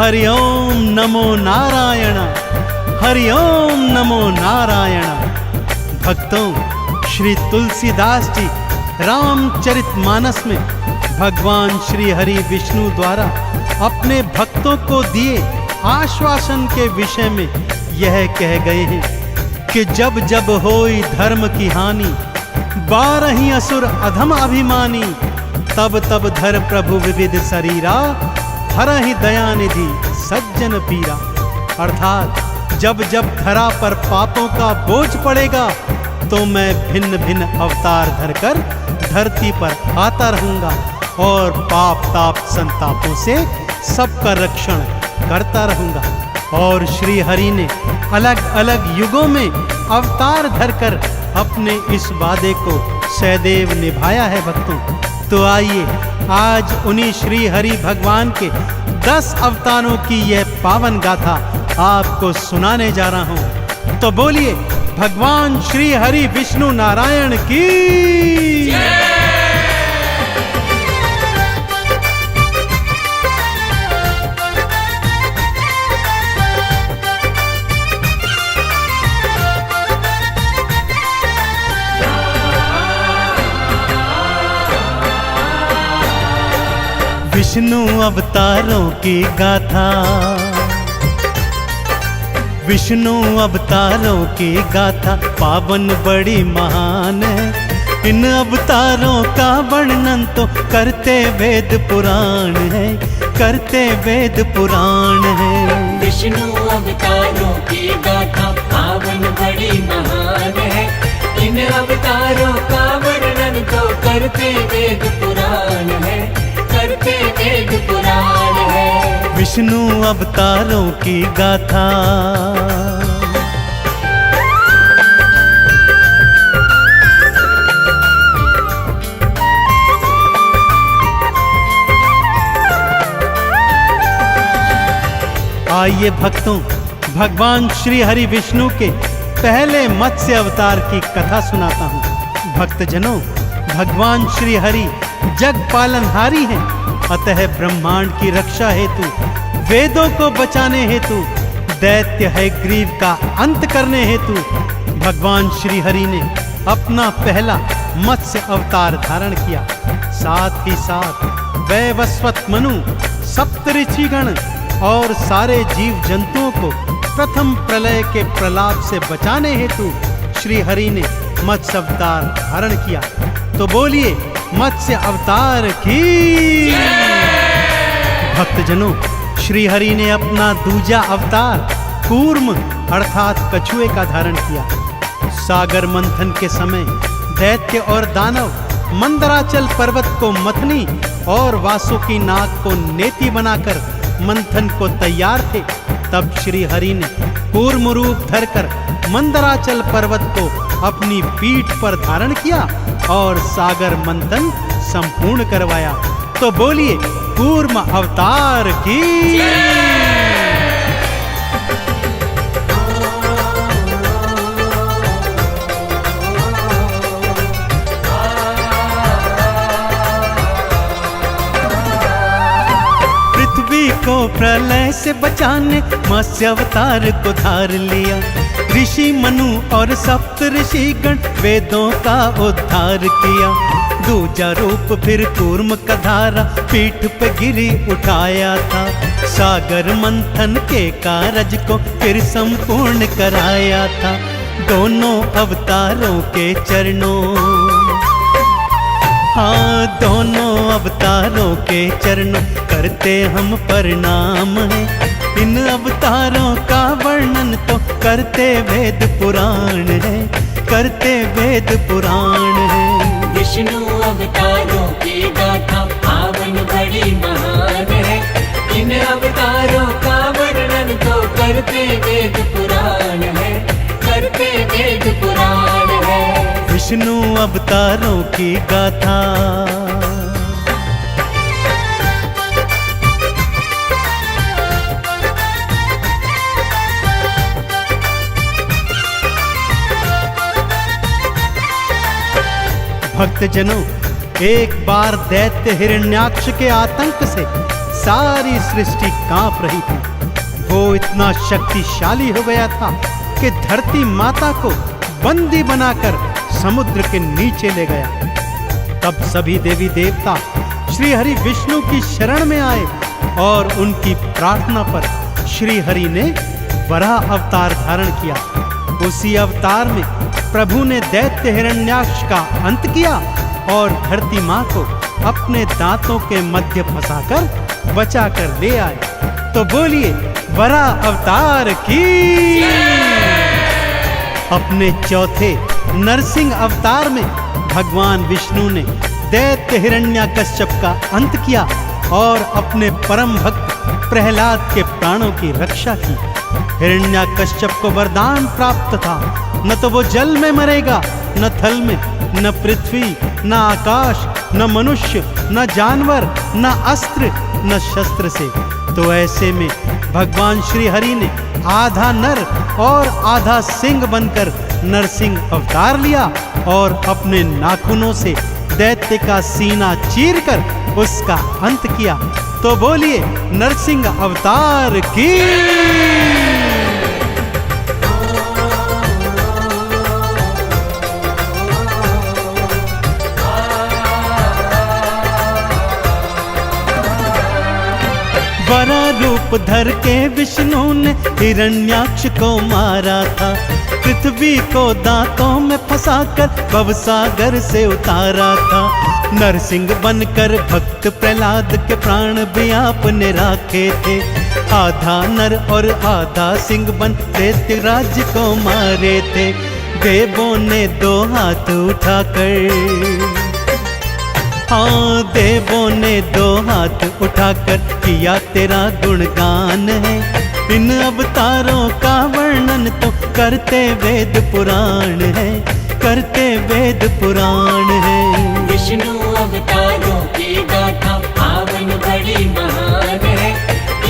हरि ओम नमो नारायण, हरि ओम नमो नारायण। भक्तों, श्री तुलसीदास जी रामचरितमानस में भगवान श्री हरि विष्णु द्वारा अपने भक्तों को दिए आश्वासन के विषय में यह कह गए हैं कि जब जब होई धर्म की हानि, 12 असुर अधम अभिमानी, तब तब धर प्रभु विविध शरीरा, हरहि दयानिधि सज्जन पीरा। अर्थात जब जब धरा पर पापों का बोझ पड़ेगा तो मैं भिन्न भिन्न अवतार धरकर धरती पर आता रहूंगा और पाप ताप संतापों से सबका रक्षण करता रहूंगा। और श्री हरि ने अलग अलग युगों में अवतार धरकर अपने इस वादे को सदैव निभाया है। भक्तों, तो आइए आज उन्हीं श्री हरि भगवान के 10 अवतारों की यह पावन गाथा आपको सुनाने जा रहा हूं। तो बोलिए भगवान श्री हरि विष्णु नारायण की। विष्णु अवतारों की गाथा, विष्णु अवतारों की गाथा पावन बड़ी महान है। इन अवतारों का वर्णन तो करते वेद पुराण है, करते वेद पुराण है। विष्णु अवतारों की गाथा पावन बड़ी महान है। इन अवतारों का वर्णन तो करते वेद पुराण है, करते वेद पुराण है। विष्णु अवतारों की गाथा। आइए भक्तों, भगवान श्री हरि विष्णु के पहले मत्स्य अवतार की कथा सुनाता हूँ। भक्तजनों, भगवान श्री हरि जग पालनहारी हैं, अतः ब्रह्मांड की रक्षा हेतु, वेदों को बचाने हेतु, दैत्य है ग्रीव का अंत करने हेतु भगवान श्री हरि ने अपना पहला मत्स्य अवतार धारण किया। साथ ही साथ वैवस्वत मनु, सप्तऋषिगण और सारे जीव जंतुओं को प्रथम प्रलय के प्रलाप से बचाने हेतु श्री हरि ने मत्स्य अवतार धारण किया। तो बोलिए मत्स्य अवतार की। भक्तजनों, श्री हरि ने अपना दूजा अवतार कूर्म अर्थात कछुए का धारण किया। सागर मंथन के समय दैत्य और दानव मंदराचल पर्वत को मथनी और वासुकी नाग को नेति बनाकर मंथन को तैयार थे। तब श्री हरि ने कूर्म रूप धरकर मंदराचल पर्वत को अपनी पीठ पर धारण किया और सागर मंथन संपूर्ण करवाया। तो बोलिए कूर्म अवतार की। पृथ्वी को प्रलय से बचाने मत्स्य अवतार को धार लिया। ऋषि मनु और सप्त ऋषिगण वेदों का उद्धार किया। दूजा रूप फिर कूर्म का धारा पीठ पे गिरी उठाया था। सागर मंथन के कारज को फिर संपूर्ण कराया था। दोनों अवतारों के चरणों, हाँ दोनों अवतारों के चरणों करते हम प्रणाम हैं। इन अवतारों का वर्णन तो करते वेद पुराण है, करते वेद पुराण है। विष्णु अवतारों की गाथा पावन बड़ी महान है। इन अवतारों का वर्णन तो करते वेद पुराण है, करते वेद पुराण है। विष्णु अवतारों की गाथा। भक्तजनों, एक बार दैत्य हिरण्याक्ष के आतंक से सारी सृष्टि कांप रही थी। वो इतना शक्तिशाली हो गया था कि धरती माता को बंदी बनाकर समुद्र के नीचे ले गया। तब सभी देवी देवता श्री हरि विष्णु की शरण में आए और उनकी प्रार्थना पर श्री हरि ने वराह अवतार धारण किया। उसी अवतार में प्रभु ने दैत्य हिरण्याक्ष का अंत किया और धरती माँ को अपने दांतों के मध्य फंसाकर बचाकर ले आए। तो बोलिए वराह अवतार की। अपने चौथे नरसिंह अवतार में भगवान विष्णु ने दैत्य हिरण्याकश्यप का अंत किया और अपने परम भक्त प्रहलाद के प्राणों की रक्षा की। हिरण्याकश्यप को वरदान प्राप्त था, न तो वो जल में मरेगा, न थल में, न पृथ्वी, न आकाश, न मनुष्य, न जानवर, न अस्त्र, न शस्त्र से। तो ऐसे में भगवान श्री हरि ने आधा नर और आधा सिंह बनकर नरसिंह अवतार लिया और अपने नाखूनों से दैत्य का सीना चीरकर उसका अंत किया। तो बोलिए नरसिंह अवतार की। वरा रूप धर के विष्णु ने हिरण्याक्ष को मारा था। पृथ्वी को दांतों में फंसाकर भवसागर से उतारा था। नरसिंह बनकर भक्त प्रहलाद के प्राण भी आपने राखे थे। आधा नर और आधा सिंह बन दैत्य राज्य को मारे थे। देवों ने दो हाथ उठाकर, हाँ देवों ने दो हाथ उठाकर किया तेरा गुणगान है। इन अवतारों का वर्णन तो करते वेद पुराण है, करते वेद पुराण है। विष्णु अवतारों की गाथा पावन बड़ी महान है।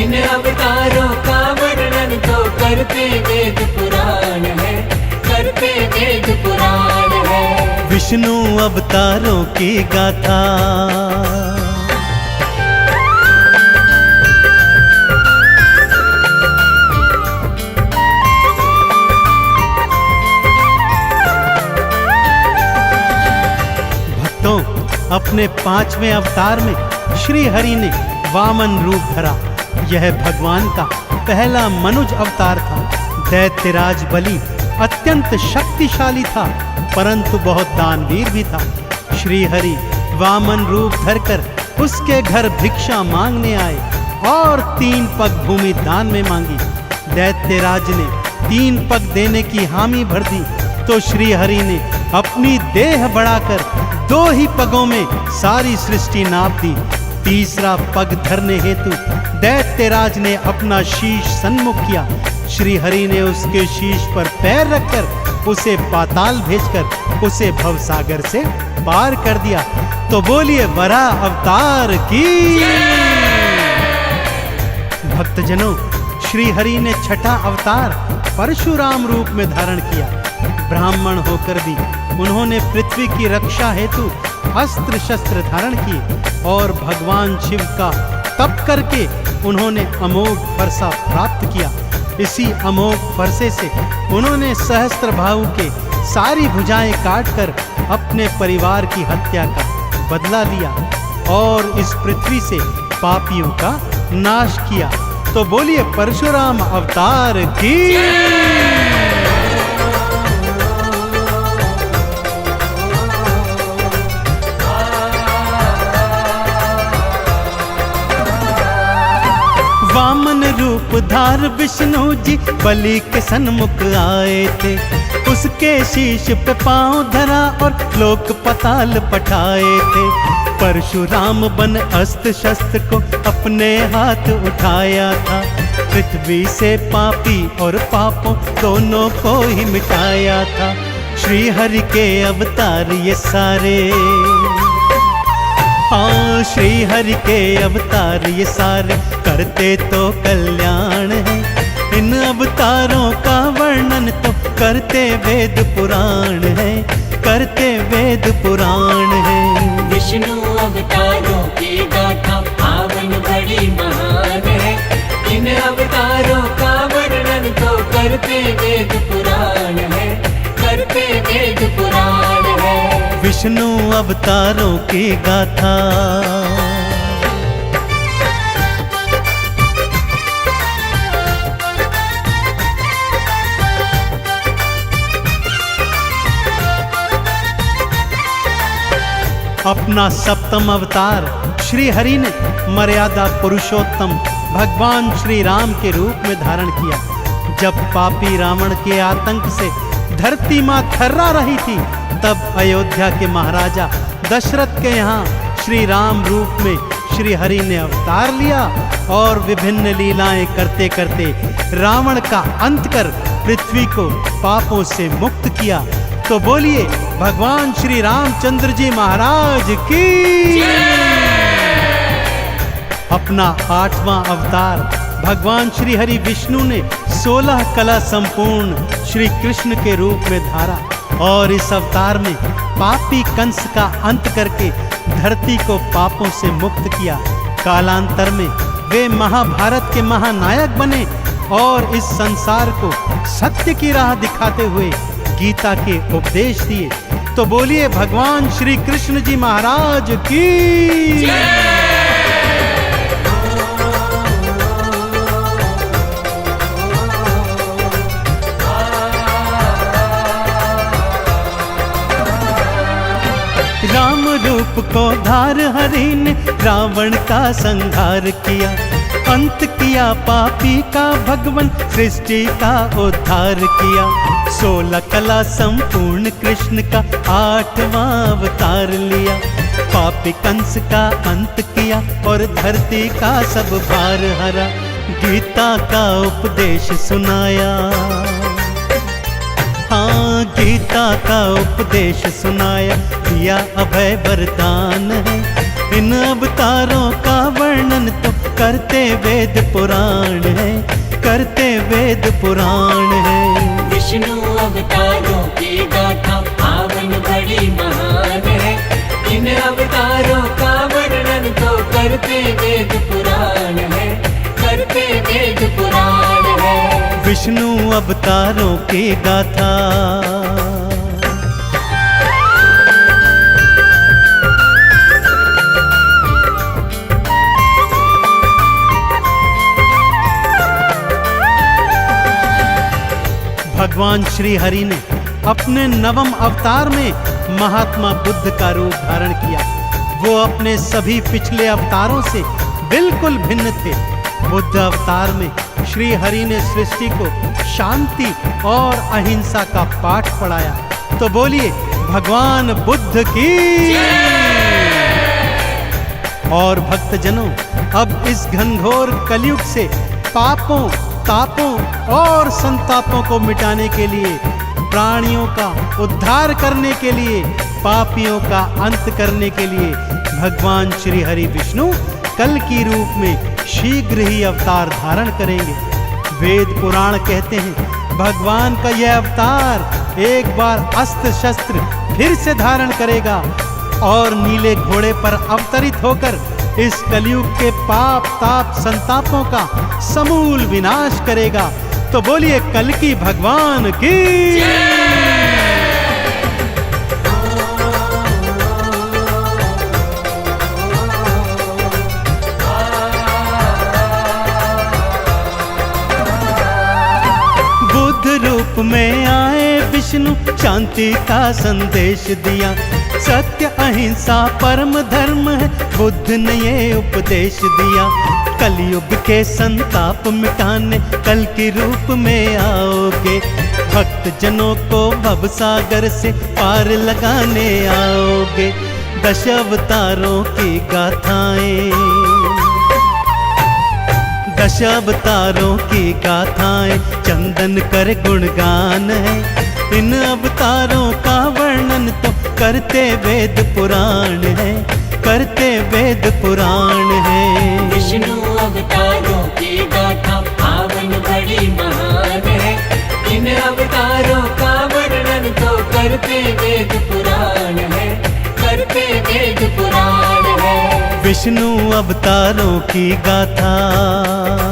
इन अवतारों का वर्णन तो करते वेद पुराण है, करते वेद पुराण है। विष्णु अवतारों की गाथा। भक्तों, अपने 5वें अवतार में श्री हरि ने वामन रूप धरा। यह भगवान का पहला मनुज अवतार था। दैत्यराज बलि अत्यंत शक्तिशाली था, परंतु बहुत दानवीर भी था। श्री हरि वामन रूप धरकर उसके घर भिक्षा मांगने आए और 3 पग भूमि दान में मांगी। दैत्यराज ने 3 पग देने की हामी भर दी, तो श्री हरि ने अपनी देह बढ़ाकर 2 ही पगों में सारी सृष्टि नाप दी। तीसरा पग धरने हेतु दैत्यराज ने अपना शीश सन्मुख किया। श्री हरि ने उसके शीश पर पैर रखकर उसे पाताल भेजकर उसे भवसागर से पार कर दिया। तो बोलिए वराह अवतार की। भक्तजनों, श्री हरि ने छठा अवतार परशुराम रूप में धारण किया। ब्राह्मण होकर भी उन्होंने पृथ्वी की रक्षा हेतु अस्त्र शस्त्र धारण किए और भगवान शिव का तप करके उन्होंने अमोघ फरसा प्राप्त किया। इसी अमोघ फरसे से उन्होंने सहस्त्रबाहु के सारी भुजाएं काटकर अपने परिवार की हत्या का बदला लिया और इस पृथ्वी से पापियों का नाश किया। तो बोलिए परशुराम अवतार की। वामन रूप धार विष्णु जी बलि के सन्मुख आए थे। उसके शीश पे पांव धरा और लोक पताल पठाए थे। परशुराम बन अस्त्र शस्त्र को अपने हाथ उठाया था। पृथ्वी से पापी और पापों दोनों को ही मिटाया था। श्री हरि के अवतार ये सारे, हाँ श्री हरि के अवतार ये सारे करते तो कल्याण है। इन अवतारों का वर्णन तो करते वेद पुराण है, करते वेद पुराण है। विष्णु अवतारों की गाथा पावन बड़ी बड़ी महान है। इन अवतारों का वर्णन तो करते वेद पुराण है, करते वेद पुराण है। विष्णु अवतारों की गाथा, अपना सप्तम अवतार श्री हरि ने मर्यादा पुरुषोत्तम भगवान श्री राम के रूप में धारण किया। जब पापी रावण के आतंक से धरती मां थर्रा रही थी, तब अयोध्या के महाराजा दशरथ के यहाँ श्री राम रूप में श्री हरि ने अवतार लिया और विभिन्न लीलाएं करते करते रावण का अंत कर पृथ्वी को पापों से मुक्त किया। तो बोलिए भगवान श्री रामचंद्र जी महाराज की। अपना 8वां अवतार भगवान श्री हरि विष्णु ने 16 कला संपूर्ण श्री कृष्ण के रूप में धारा और इस अवतार में पापी कंस का अंत करके धरती को पापों से मुक्त किया। कालांतर में वे महाभारत के महानायक बने और इस संसार को सत्य की राह दिखाते हुए गीता के उपदेश दिए। तो बोलिए भगवान श्री कृष्ण जी महाराज की। राम रूप को धार हरि ने रावण का संहार किया, अंत किया पापी का भगवन सृष्टि का उद्धार किया। 16 कला संपूर्ण कृष्ण का 8वां अवतार लिया, पापी कंस का अंत किया और धरती का सब भार हरा। गीता का उपदेश सुनाया, हाँ गीता का उपदेश सुनाया, दिया अभय वरदान है। इन अवतारों का वर्णन तो करते वेद पुराण है, करते वेद पुराण है। विष्णु अवतारों की गाथा पावन बड़ी महान है। इन अवतारों का वर्णन तो करते वेद पुराण है, करते वेद पुराण है। विष्णु अवतारों की गाथा, भगवान श्री हरि ने अपने 9वें अवतार में महात्मा बुद्ध का रूप धारण किया। वो अपने सभी पिछले अवतारों से बिल्कुल भिन्न थे। बुद्ध अवतार में श्री हरि ने सृष्टि को शांति और अहिंसा का पाठ पढ़ाया। तो बोलिए भगवान बुद्ध की। और भक्तजनों, अब इस घनघोर कलयुग से पापों, तापों और संतापों को मिटाने के लिए, प्राणियों का उद्धार करने के लिए, पापियों का अंत करने के लिए भगवान श्री हरि विष्णु कल की रूप में शीघ्र ही अवतार धारण करेंगे। वेद पुराण कहते हैं भगवान का यह अवतार एक बार अस्त्र शस्त्र फिर से धारण करेगा और नीले घोड़े पर अवतरित होकर इस कलयुग के पाप ताप संतापों का समूल विनाश करेगा। तो बोलिए कल की भगवान की। बुद्ध रूप में आए विष्णु शांति का संदेश दिया। सत्य अहिंसा परम धर्म है, बुद्ध ने ये उपदेश दिया। कलयुग के संताप मिटाने कल के रूप में आओगे, भक्त जनों को भव सागर से पार लगाने आओगे। 10 अवतारों की गाथाएं, 10 अवतारों की गाथाएं चंदन कर गुणगान है। इन अवतारों का वर्णन तो करते वेद पुराण है, करते वेद पुराण है। विष्णु अवतारों की गाथा पावन बड़ी महान है। इन अवतारों का वर्णन तो करते वेद पुराण है, करते वेद पुराण है। विष्णु अवतारों की गाथा।